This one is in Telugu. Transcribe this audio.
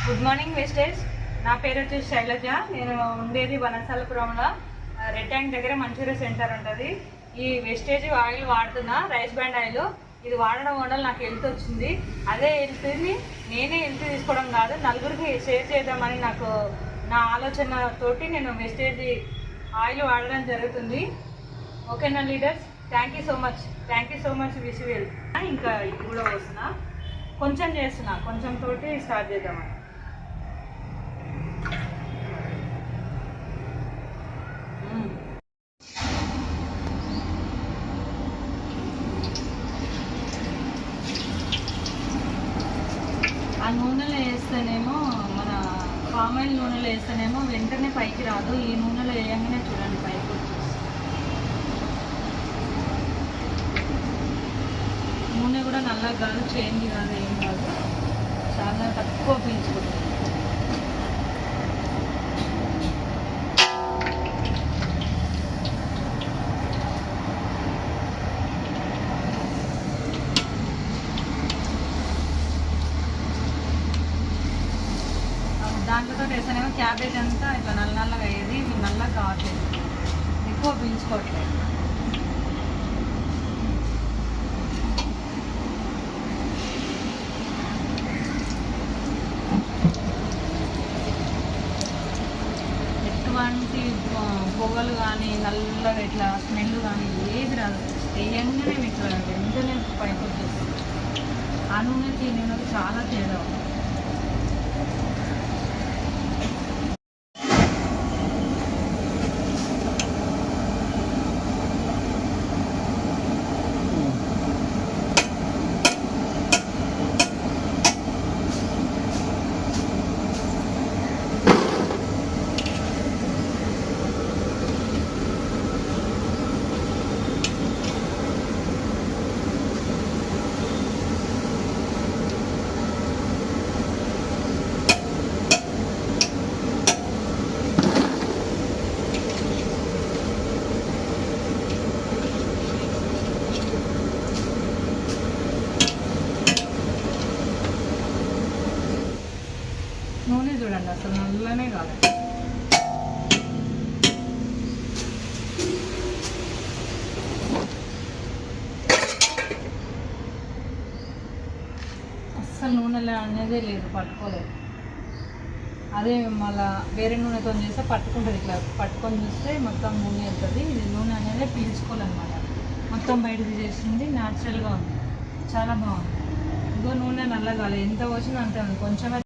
Good morning wastage. నా పేరు వచ్చేసి శైలజ. నేను ఉండేది వనస్థలపురంలో రెడ్ ట్యాంక్ దగ్గర మంచూరియా సెంటర్ ఉంటుంది. ఈ వెస్టేజ్ ఆయిల్ వాడుతున్నా, రైస్ బ్రాండ్ ఆయిల్. ఇది వాడడం వల్ల నాకు హెల్త్ వచ్చింది. అదే హెల్త్ని నేనే హెల్త్ తీసుకోవడం కాదు, నలుగురికి షేర్ చేద్దామని నాకు నా ఆలోచనతోటి నేను వెస్టేజ్ ఆయిల్ వాడడం జరుగుతుంది. ఓకేనా leaders? Thank you so much visual. ఇంకా ఇది కూడా వస్తున్నా, కొంచెం చేస్తున్నా, కొంచెం తోటి స్టార్ట్ చేద్దామని. ఆ నూనెలో వేస్తేనేమో, మన పామ్ ఆయిల్ నూనెలో వేస్తేనేమో వెంటనే పైకి రాదు. ఈ నూనెలో వేయంగానే చూడండి పైకి వచ్చేసి. నూనె కూడా నల్లగా కాదు, చేంజ్ కాదు, ఏం కాదు, చాలా తక్కువ పీల్చుకుంటుంది. దాంట్లో వేస్తేనేమో క్యాబేజ్ అంతా ఇట్లా నల్లగా అయ్యేది. ఇవి నల్లగా కావట్లేదు, ఎక్కువ పీల్చుకోవట్లేదు. ఎటువంటి పొగలు కానీ, నల్లగా ఇట్లా స్మెల్ కానీ ఏది రాదు. వేయంగానే మీకు వెంటనే పైకి వచ్చేస్తుంది. ఆ నూనెకి ఈ నూనెకి చాలా తేడా ఉంది. నూనె చూడండి, అసలు నల్లనే కాదు. అస్సలు నూనె అనేదే లేదు, పట్టుకోలేదు. అదే మళ్ళీ వేరే నూనెతో చేస్తే పట్టుకుంటుంది. ఇట్లా పట్టుకొని చూస్తే మొత్తం నూనె వెళ్తుంది. ఇది నూనె అనేది పీల్చుకోవాలన్నమాట. మొత్తం బయటది చేసింది, న్యాచురల్గా ఉంది, చాలా బాగుంది. ఇంకో నూనె నల్లగా ఎంత పోసినా అంతే ఉంది, కొంచెమే.